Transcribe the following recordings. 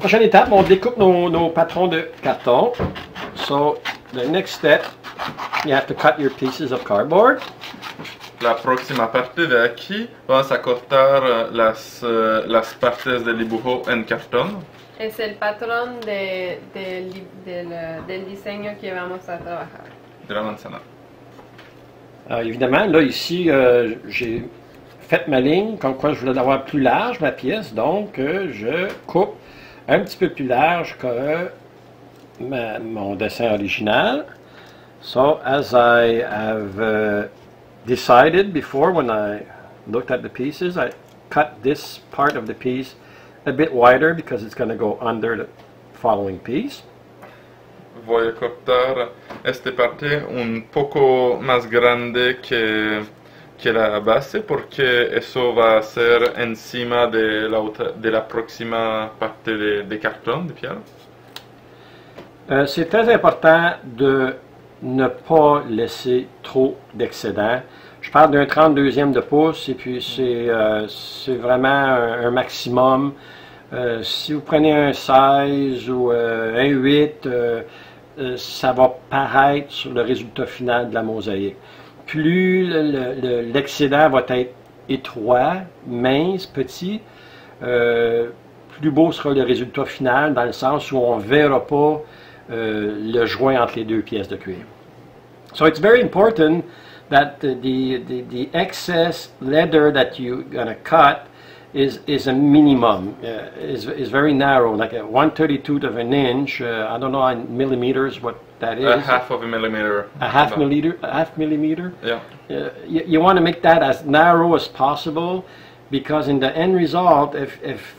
Prochaine étape, on découpe nos patrons de carton. So, the next step, you have to cut your pieces of cardboard. La próxima parte de aquí vas a cortar las partes del dibujo en cartón. Es el patrón del diseño que vamos a trabajar. De la manzana. Évidemment, là, ici, j'ai fait ma ligne, comme quoi je voulais l'avoir plus large, ma pièce, donc je coupe un petit peu plus large que mon dessin original. So, as I have decided before when I looked at the pieces, I cut this part of the piece a bit wider because it's going to go under the following piece. Voy a cortar esta parte un poco más grande que la base porque eso va a ser encima de la próxima parte de cartón, de pierre. C'est très important de ne pas laisser trop d'excédent. Je parle d'un 32e de pouce et puis c'est vraiment un maximum. Si vous prenez un 16 ou un 8, ça va paraître sur le résultat final de la mosaïque. Plus l'excédent va être étroit, mince, petit, plus beau sera le résultat final dans le sens où on ne verra pas le joint entre les deux pièces de cuir. So it's very important that the excess leather that you're going to cut is a minimum, is very narrow, like a 1/32 of an inch. I don't know in millimeters what that is. A half of a millimeter. A half millimeter? Yeah. You want to make that as narrow as possible because in the end result, if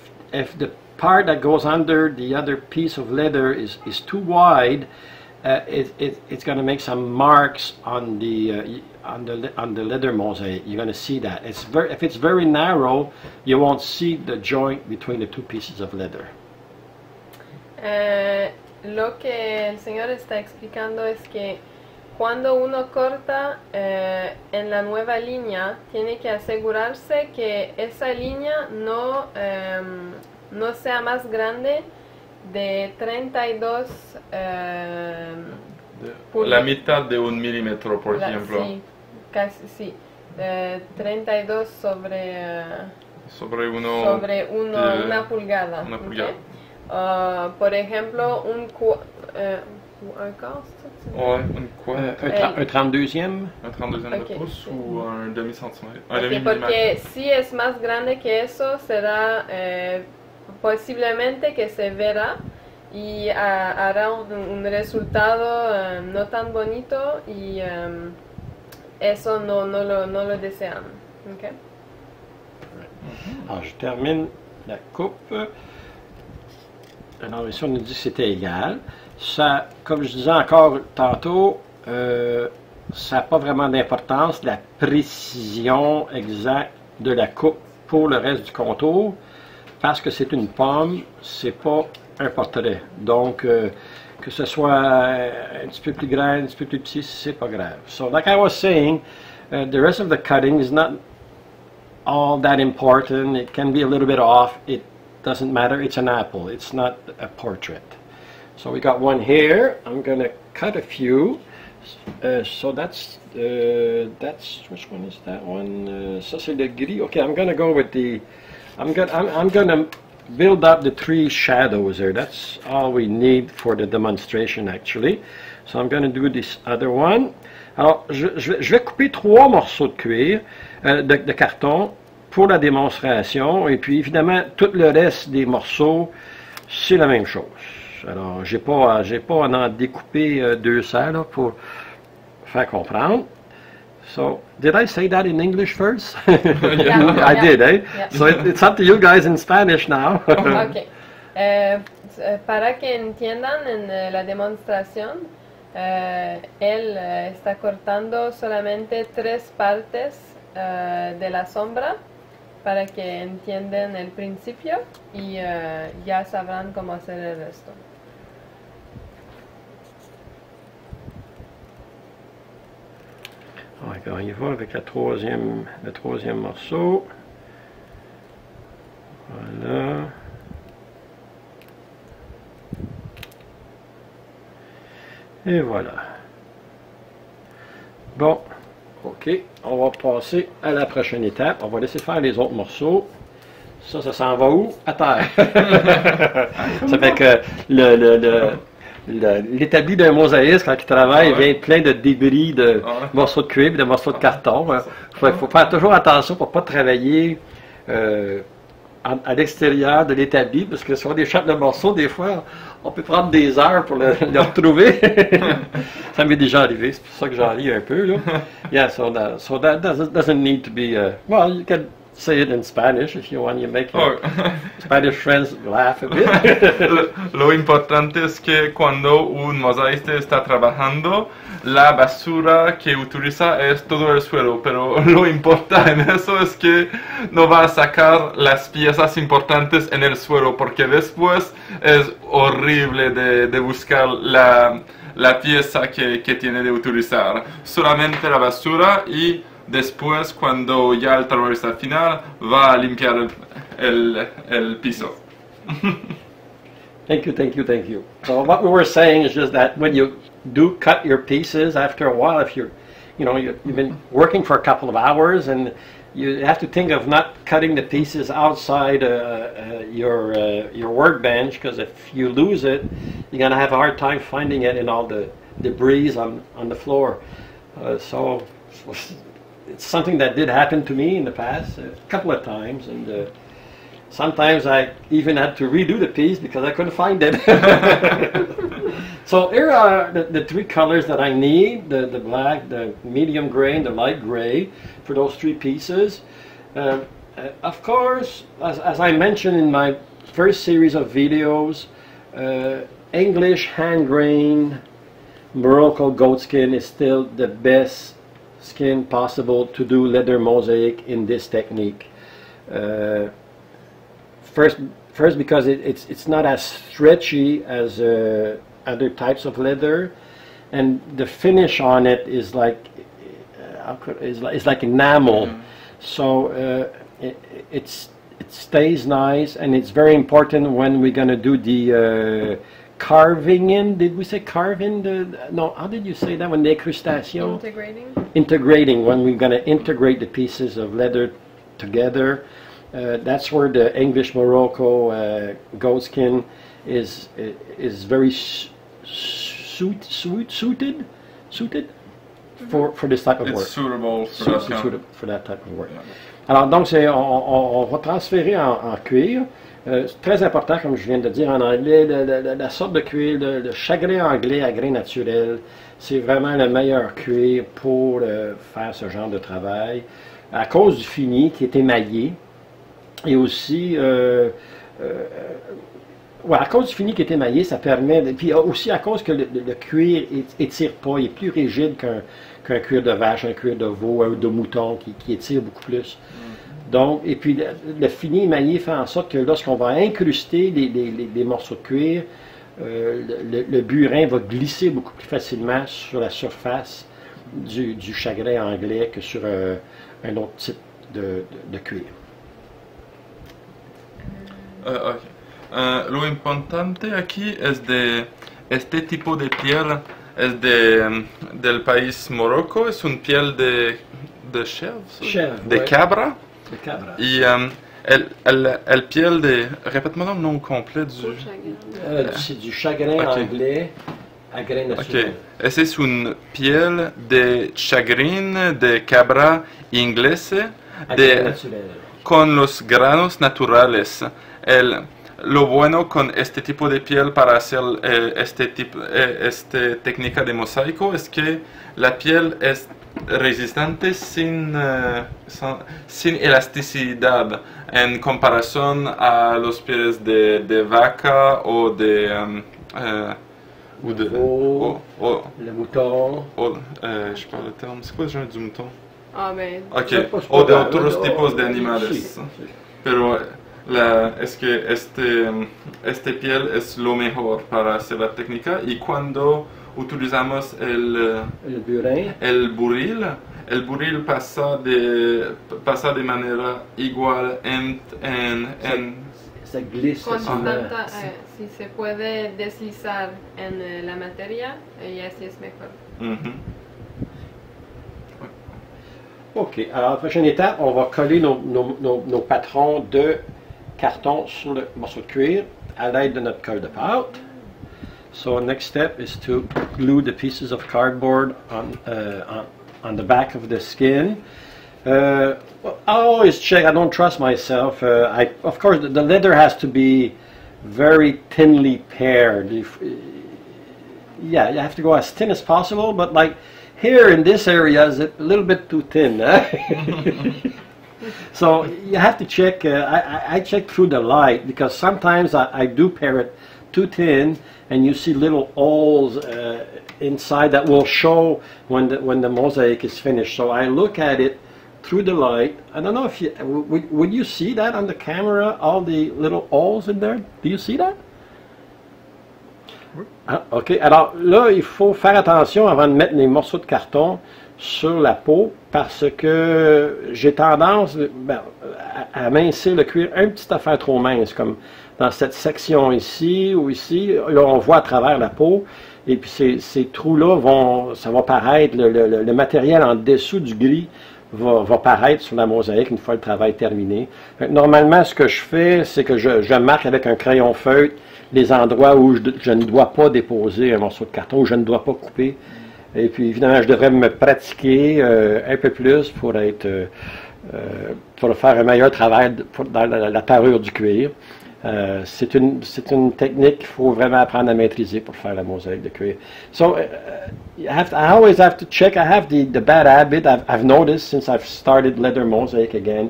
the part that goes under the other piece of leather is too wide, it's going to make some marks on the leather mosaic. You're going to see that. If it's very narrow, you won't see the joint between the two pieces of leather. Lo que el señor está explicando es que cuando uno corta en la nueva línea, tiene que asegurarse que esa línea no sea más grande de 32 la mitad de un milímetro, por ejemplo. Sí, casi sí. 32 sobre una pulgada. Una pulgada. Okay. Por ejemplo, un quart. Un 32e? Un 32e de pouce ou un demi-centimètre? Porque si es más grande que eso, será posiblemente que se verá y hará un resultado no tan bonito y eso no lo deseamos. Okay? Alors, je termine la coupe. Alors ici, on a dit que c'était égal. Ça, comme je disais encore tantôt, ça n'a pas vraiment d'importance, la précision exacte de la coupe pour le reste du contour, parce que c'est une pomme, c'est pas un portrait. Donc, que ce soit un petit peu plus grand, un petit peu plus petit, c'est pas grave. So, like I was saying, the rest of the cutting is not all that important. It can be a little bit off. It doesn't matter. It's an apple. It's not a portrait. So we got one here. I'm going to cut a few. So that's which one is that one? Ça c'est le gris. Okay, I'm going to go with the. I'm going to build up the 3 shadows there. That's all we need for the demonstration actually. So I'm going to do this other one. Alors, je vais couper 3 morceaux de cuir, de carton, pour la démonstration. Et puis, évidemment, tout le reste des morceaux, c'est la même chose. Alors, j'ai pas à en découper 200 là, pour faire comprendre. So, did I say that in English first? I did, eh? Yeah. So it's up to you guys in Spanish now. Okay. Para que entiendan en la demostración, él está cortando solamente 3 partes de la sombra para que entiendan el principio y ya sabrán cómo hacer el resto. On y va avec le troisième morceau. Voilà. Et voilà. Bon, ok, on va passer à la prochaine étape. On va laisser faire les autres morceaux. Ça s'en va où? À terre. Ça fait que l'établi d'un mosaïste, quand il travaille, vient plein de débris de morceaux de cuivre, de morceaux de carton. Il faut faire toujours attention pour ne pas travailler à l'extérieur de l'établi, parce que si on échappe le morceau, des fois, on peut prendre des heures pour le retrouver. Ça m'est déjà arrivé, c'est pour ça que j'en lis un peu. Là. Yeah, so that doesn't need to be, well, you can say it in Spanish if you want, you make your Spanish friends laugh a bit. Lo importante es que cuando un mosaísta está trabajando, la basura que utiliza es todo el suelo, pero lo importante en eso es que no va a sacar las piezas importantes en el suelo, porque después es horrible de buscar la pieza que tiene de utilizar. Solamente la basura y después, cuando ya el trabajista final va a limpiar el piso. Thank you. So what we were saying is just that when you do cut your pieces, after a while, if you've been working for a couple of hours, and you have to think of not cutting the pieces outside your workbench, because if you lose it, you're going to have a hard time finding it in all the debris on the floor. So it's something that did happen to me in the past a couple of times, and sometimes I even had to redo the piece because I couldn't find it. So here are the three colors that I need, the black, the medium gray, and the light gray for those three pieces. Of course, as I mentioned in my first series of videos, English hand-grain Morocco goat skin is still the best skin possible to do leather mosaic in this technique. First because it's not as stretchy as other types of leather, and the finish on it is like enamel, so it stays nice, and it's very important when we're going to do the carving in. Did we say carve in? No, how did you say that? When the incrustation? Integrating, when we're going to integrate the pieces of leather together. That's where the English Morocco goat skin is very suited for this type of work. It's suitable for that type of work. Alors donc on va transférer en cuir. C'est très important, comme je viens de dire en anglais, la sorte de cuir, le chagrin anglais à grain naturel, c'est vraiment le meilleur cuir pour faire ce genre de travail, à cause du fini qui est émaillé, et aussi, à cause du fini qui est émaillé, ça permet, puis aussi à cause que le cuir étire pas, il est plus rigide qu'un cuir de vache, un cuir de veau ou de mouton qui étire beaucoup plus. Donc, et puis le fini émaillé fait en sorte que lorsqu'on va incruster les morceaux de cuir, le burin va glisser beaucoup plus facilement sur la surface du chagrin anglais que sur un autre type de cuir. Lo importante aquí es de este tipo de piel es del país Morocco, es un piel de chèvre, de cabra. Y el piel de... Répète-moi le nom complet c'est du chagrin anglais à grain naturel. Ese es un piel de chagrin de cabra inglese con los granos naturales. Lo bueno con este tipo de piel para hacer esta técnica de mosaico es que la piel es resistente sin elasticidad en comparación a los pieles de vaca o de le mouton. Je parle le terme, c'est quoi le genre du mouton? Ah, ben. Ok, o de otros tipos de animales. Pero es que este piel es lo mejor para hacer la técnica, y cuando utilizamos el buril pasa de manera igual ça glisse facilement. Constante, si se puede deslizar en la materia, y así es mejor. Mhm. OK. Alors, la prochaine étape, on va coller nos patrons de carton sur le morceau de cuir à l'aide de notre colle de pâte. So, next step is to glue the pieces of cardboard on the back of the skin. I always check. I don't trust myself. Of course, the leather has to be very thinly pared. Yeah, you have to go as thin as possible, but like here in this area is a little bit too thin. So you have to check. I check through the light because sometimes I do pare it too thin, and you see little holes inside that will show when the mosaic is finished. So I look at it through the light. I don't know if you would you see that on the camera, all the little holes in there? Do you see that? Ah, OK. Alors là, il faut faire attention avant de mettre les morceaux de carton sur la peau parce que j'ai tendance à mincir le cuir un petit affaire trop mince, comme dans cette section ici ou ici. Là, on voit à travers la peau. Et puis ces trous-là, ça va paraître, le matériel en dessous du gris va paraître sur la mosaïque une fois le travail terminé. Normalement, ce que je fais, c'est que je marque avec un crayon feutre les endroits où je ne dois pas déposer un morceau de carton, où je ne dois pas couper. Et puis, évidemment, je devrais me pratiquer un peu plus pour faire un meilleur travail dans la parure du cuir. C'est une technique qu'il faut vraiment apprendre à maîtriser pour faire la mosaïque de cuir. So, I always have to check. I have the bad habit I've noticed since I've started leather mosaic again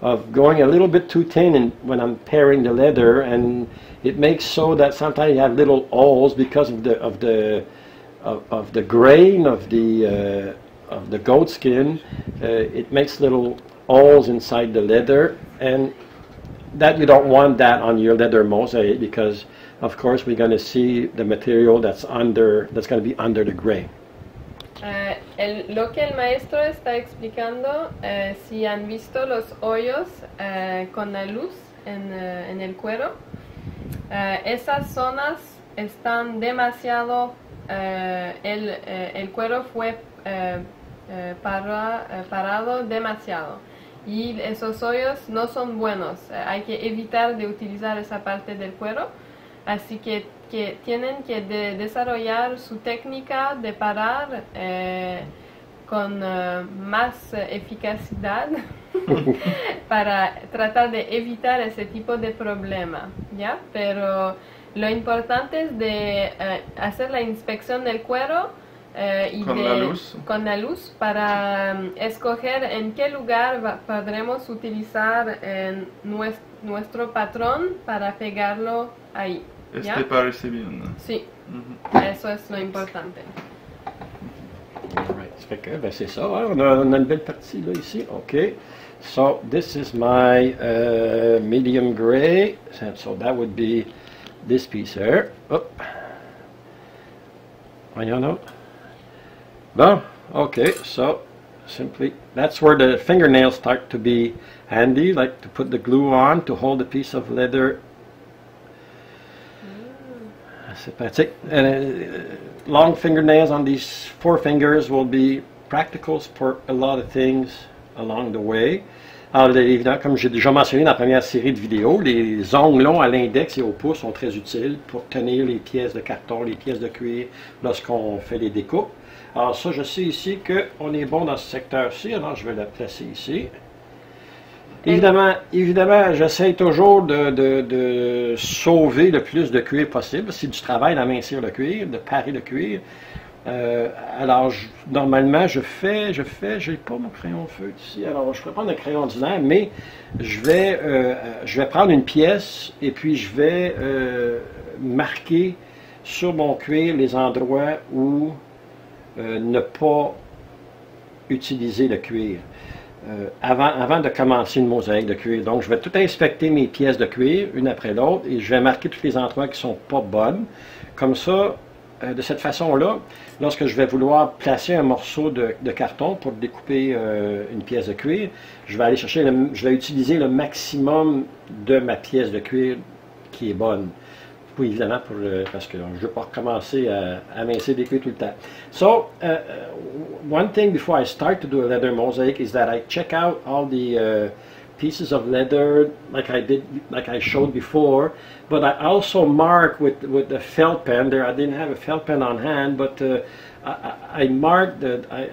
of going a little bit too thin when I'm paring the leather, and it makes so that sometimes you have little holes because of the grain of the goat skin. It makes little holes inside the leather, and that you don't want that on your leather mosaic because, of course, we're going to see the material that's going to be under the gray. Lo que el maestro está explicando, si han visto los hoyos con la luz en el cuero, esas zonas están demasiado, el cuero fue parado demasiado y esos hoyos no son buenos. Hay que evitar de utilizar esa parte del cuero, así que tienen que desarrollar su técnica de parar con más eficacidad para tratar de evitar ese tipo de problema, ¿ya? Pero lo importante es de hacer la inspección del cuero con la luz para escoger en qué lugar podremos utilizar nuestro patrón para pegarlo ahí. ¿Ya? Parece bien. Sí, eso es lo importante. Right. C'est ça, hein? On a une belle partie là ici. OK. So this is my medium gray. So that would be this piece here. Oh. Voyons là. Bon, OK. So simply, that's where the fingernails start to be handy, like to put the glue on to hold a piece of leather. C'est pratique. Long fingernails on these 4 fingers will be practical for a lot of things along the way. Alors, évidemment, comme j'ai déjà mentionné dans la première série de vidéos, les ongles longs à l'index et au pouce sont très utiles pour tenir les pièces de carton, les pièces de cuir lorsqu'on fait les découpes. Alors ça, je sais ici qu'on est bon dans ce secteur-ci, alors je vais la placer ici. Évidemment, j'essaie toujours de sauver le plus de cuir possible. C'est du travail d'amincir le cuir, de parer le cuir. Alors, normalement, j'ai pas mon crayon feutre ici. Alors, je pourrais prendre un crayon ordinaire, mais je vais prendre une pièce et puis je vais marquer sur mon cuir les endroits où ne pas utiliser le cuir. Avant de commencer une mosaïque de cuir. Donc, je vais tout inspecter mes pièces de cuir, une après l'autre, et je vais marquer tous les endroits qui ne sont pas bonnes. Comme ça, de cette façon-là, lorsque je vais vouloir placer un morceau de carton pour découper une pièce de cuir, je vais aller chercher, je vais utiliser le maximum de ma pièce de cuir qui est bonne. Oui, évidemment, parce que je ne veux pas recommencer à mincer des cuirs tout le temps. So, one thing before I start to do a leather mosaic is that I check out all the pieces of leather like I showed before, but I also mark with the felt pen. There, I didn't have a felt pen on hand, but I marked I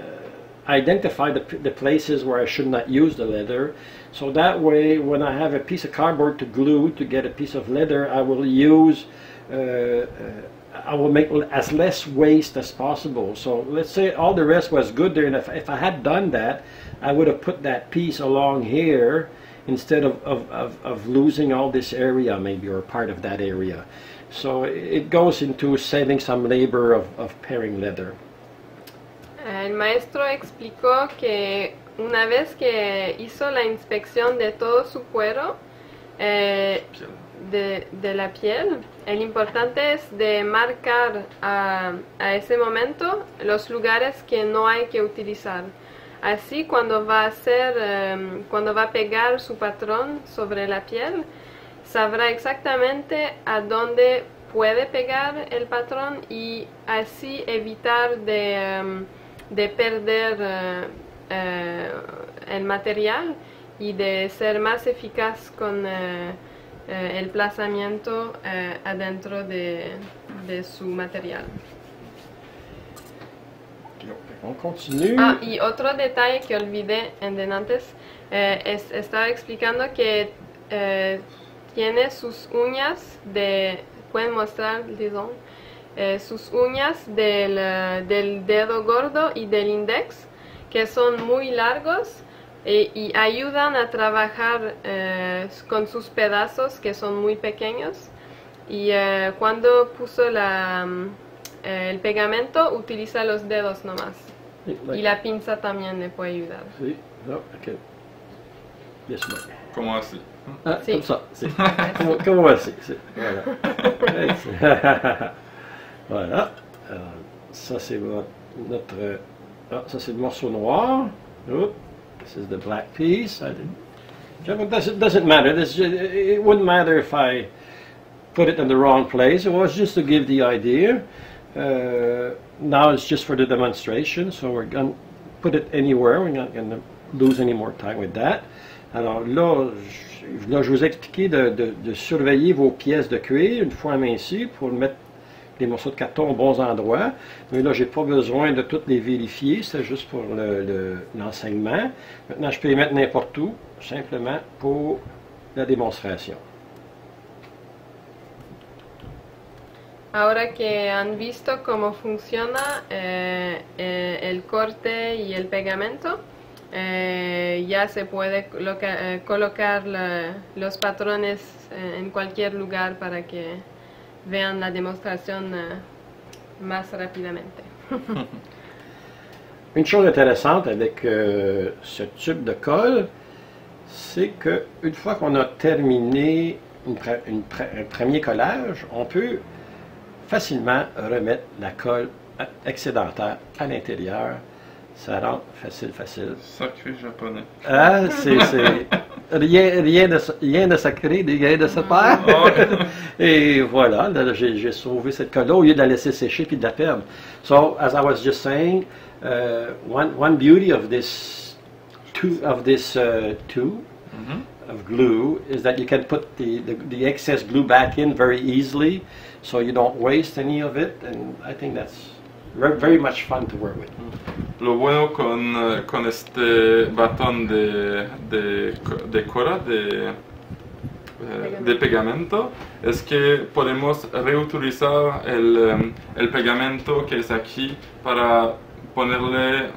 identify the places where I should not use the leather. So that way, when I have a piece of cardboard to glue to get a piece of leather, I will use I will make as less waste as possible. So let's say all the rest was good there, and if I had done that, I would have put that piece along here instead of losing all this area maybe, or part of that area. So it goes into saving some labor of paring leather. El maestro explicó que una vez que hizo la inspección de todo su cuero, de la piel, el importante es de marcar a ese momento los lugares que no hay que utilizar. Así cuando va a pegar su patrón sobre la piel, sabrá exactamente a dónde puede pegar el patrón y así evitar de perder el material y de ser más eficaz con el plazamiento adentro de su material. On continue. Ah, y otro detalle que olvidé en antes, estaba explicando que tiene sus uñas pueden mostrar, sus uñas del dedo gordo y del índice, que son muy largos y ayudan a trabajar con sus pedazos que son muy pequeños. Y cuando puso el pegamento, utiliza los dedos nomás. Y la pinza también le puede ayudar. Sí, no, okay. Yes, Como así. Ah, sí. Comme ça, sí. Como así, sí. Voilà. Voilà. Alors, ça c'est notre... Ah, ça c'est le morceau noir. Oh, this is the black piece. It doesn't matter. It wouldn't matter if I put it in the wrong place. It was just to give the idea. Now it's just for the demonstration, so we're going to put it anywhere. We're not going to lose any more time with that. Alors là, je vous ai expliqué de surveiller vos pièces de cuir une fois amincies pour mettre les morceaux de carton aux bons endroits. Mais là, je n'ai pas besoin de toutes les vérifier, c'est juste pour l'enseignement. Maintenant, je peux les mettre n'importe où, simplement pour la démonstration. Ahora que han visto cómo funciona el corte y el pegamento, ya se puede colocar los patrones en cualquier lugar para que vean la demostración más rápidamente. Une chose intéressante avec ce tube de colle, c'est qu'une fois qu'on a terminé un premier collage, on peut facilement remettre la colle excédentaire à l'intérieur. Ça rentre facile. Sacré japonais. Ah, c'est rien de sacré, rien de cette paire. Et voilà, j'ai sauvé cette colle-là au lieu de la laisser sécher puis de la perdre. So, as I was just saying, one beauty of this tube of glue is that you can put the excess glue back in very easily, so you don't waste any of it, and I think that's very much fun to work with. Lo bueno con este batón de cola, de pegamento, es que podemos reutilizar el pegamento que es aquí para ponerle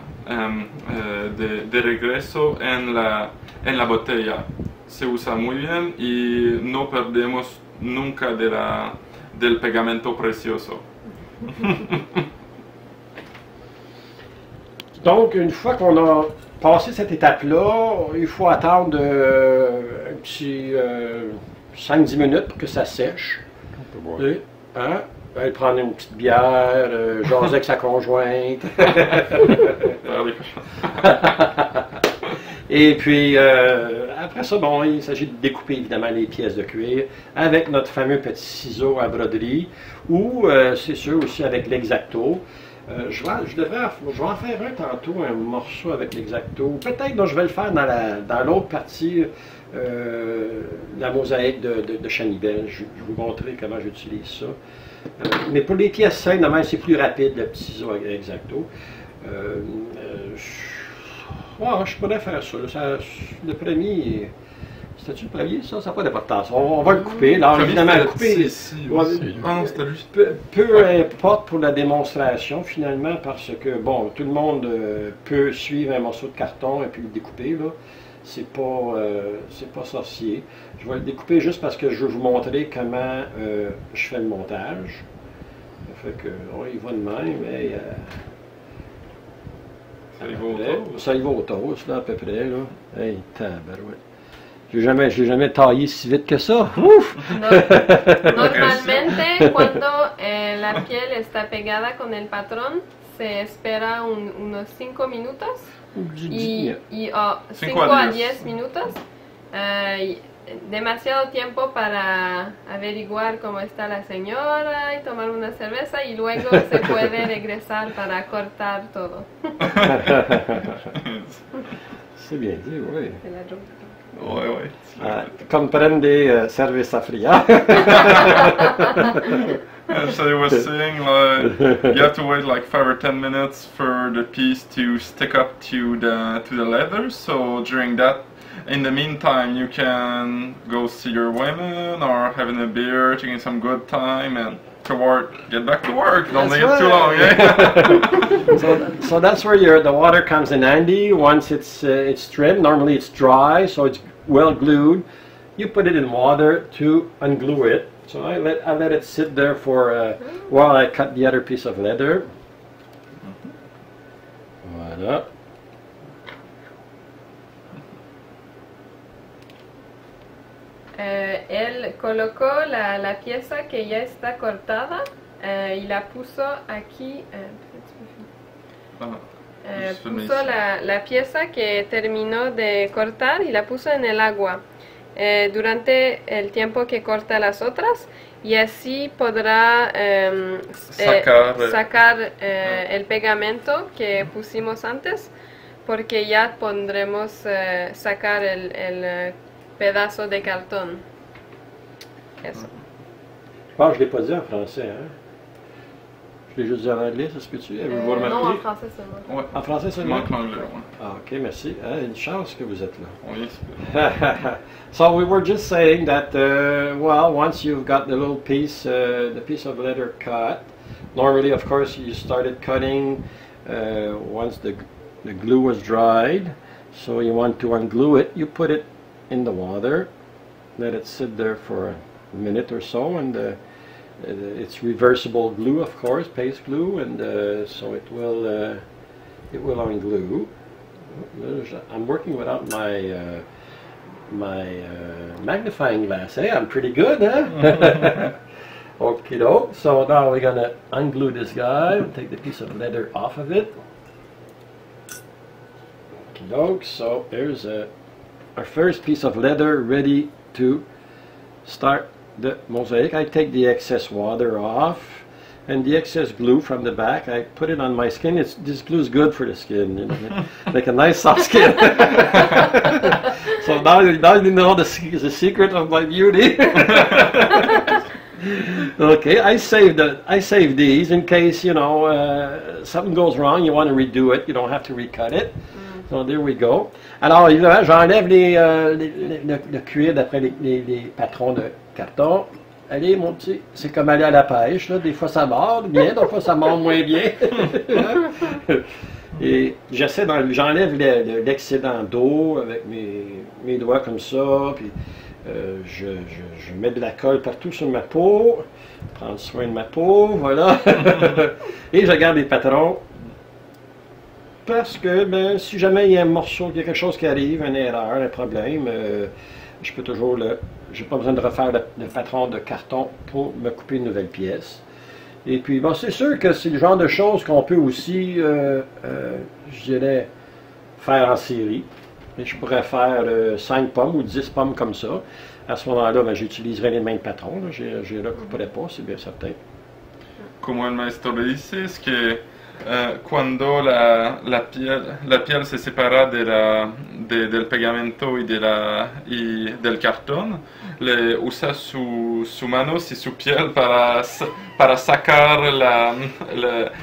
de regreso en la botella. Se usa muy bien y no perdemos nunca del pegamento precioso. Donc, une fois qu'on a passé cette étape-là, il faut attendre un petit 5-10 minutes pour que ça sèche. Hein? Elle prendre une petite bière, jaser avec sa conjointe. Faire des cochons. Et puis, après ça, bon, il s'agit de découper évidemment les pièces de cuir avec notre fameux petit ciseau à broderie ou, c'est sûr, aussi avec l'exacto. Je vais en faire un tantôt, un morceau avec l'exacto. Peut-être que je vais le faire dans l'autre partie, la mosaïque de Chanibel. Je vais vous montrer comment j'utilise ça. Mais pour les pièces simples, c'est plus rapide, le petit ciseau avec l'exacto. Je pourrais faire ça. Le premier, c'était-tu le premier, ça? Ça n'a pas d'importance. On va le couper. Alors, évidemment, le couper. Peu importe pour la démonstration, finalement, parce que, bon, tout le monde peut suivre un morceau de carton et puis le découper, là. C'est pas sorcier. Je vais le découper juste parce que je veux vous montrer comment je fais le montage. Ça fait que, il va de même, mais... ça y va au toast, là, à peu près, là. Hey, tabarouette. J'ai jamais taillé si vite que ça. Ouf! Normalmente, cuando la piel está pegada con el patrón, se espera unos 5 minutos. Y 5 a 10 minutos. Demasiado tiempo para averiguar cómo está la señora y tomar una cerveza y luego se puede regresar para cortar todo. C'est bien dit, oui. Ouais. Comprende cerveza fría. So I was saying, you have to wait like 5 or 10 minutes for the piece to stick up to the leather. So during that, in the meantime, you can go see your women or having a beer, taking some good time, and get back to work. Don't leave it too long, yeah? So that's where the water comes in handy. Once it's trimmed, normally it's dry, so it's well glued. You put it in water to unglue it. So I let it sit there for while I cut the other piece of leather. Voilà. Él colocó la pieza que ya está cortada y la puso aquí. Puso la pieza que terminó de cortar y la puso en el agua durante el tiempo que corta las otras y así podrá sacar el pegamento que pusimos antes porque ya pondremos sacar el pedazo de cartón. Eso. Je pense que je ne l'ai pas dit en français, hein? Je l'ai juste dit en anglais, ça se peut-tu? Non, en français seulement. Ouais. En français seulement? L'anglais, ouais. Ah, ok, merci. Une chance que vous êtes là. Oui, So we were just saying that, well, once you've got the little piece, the piece of leather cut, normally, of course, you started cutting once the glue was dried. So you want to unglue it, you put it in the water, let it sit there for a minute or so, and it's reversible glue, of course, paste glue, and so it will unglue. I'm working without my magnifying glass. Hey, I'm pretty good, huh? Okie doke. So now we're gonna unglue this guy. We'll take the piece of leather off of it. Okie doke. So there's our first piece of leather ready to start the mosaic. I take the excess water off and the excess glue from the back. I put it on my skin. This glue is good for the skin, you know, make a nice soft skin. So now you know the secret of my beauty. Okay, I saved these in case, you know, something goes wrong, you want to redo it, you don't have to recut it. So there we go. Alors évidemment, j'enlève le cuir d'après les patrons de carton. Allez mon petit, c'est comme aller à la pêche, là. Des fois ça mord bien, des fois ça mord moins bien. Et j'enlève l'excédent d'eau avec mes doigts comme ça, puis je mets de la colle partout sur ma peau, prendre soin de ma peau, voilà. Et je garde les patrons. Parce que ben, si jamais il y a un morceau, il y a quelque chose qui arrive, une erreur, un problème, je peux toujours le j'ai pas besoin de refaire le patron de carton pour me couper une nouvelle pièce. Et puis, bon, c'est sûr que c'est le genre de choses qu'on peut aussi, je dirais, faire en série. Et je pourrais faire 5 pommes ou 10 pommes comme ça. À ce moment-là, ben, j'utiliserai les mêmes patrons. Là. Je ne les recouperai pas, c'est bien certain. Como el maestro le dice, es que cuando la piel se separa del pegamento y del cartón, le usa su manos y su piel para sacar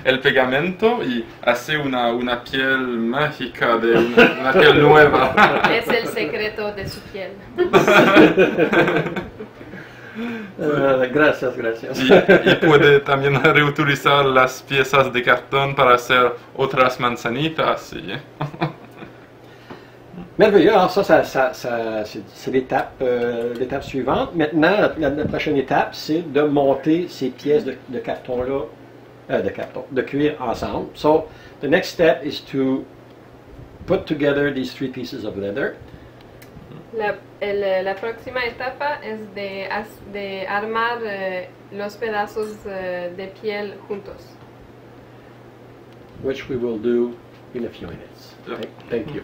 el pegamento y hace una piel mágica, una piel nueva. Es el secreto de su piel. Gracias, gracias. Y puede también reutilizar las piezas de cartón para hacer otras manzanitas. Merveilleux. Alors ça c'est l'étape suivante. Maintenant, la prochaine étape, c'est de monter ces pièces de carton-là, de cuir ensemble. So, the next step is to put together these 3 pieces of leather. La próxima etapa es de armar los pedazos de piel juntos. Which we will do in a few minutes. Yeah. Thank you.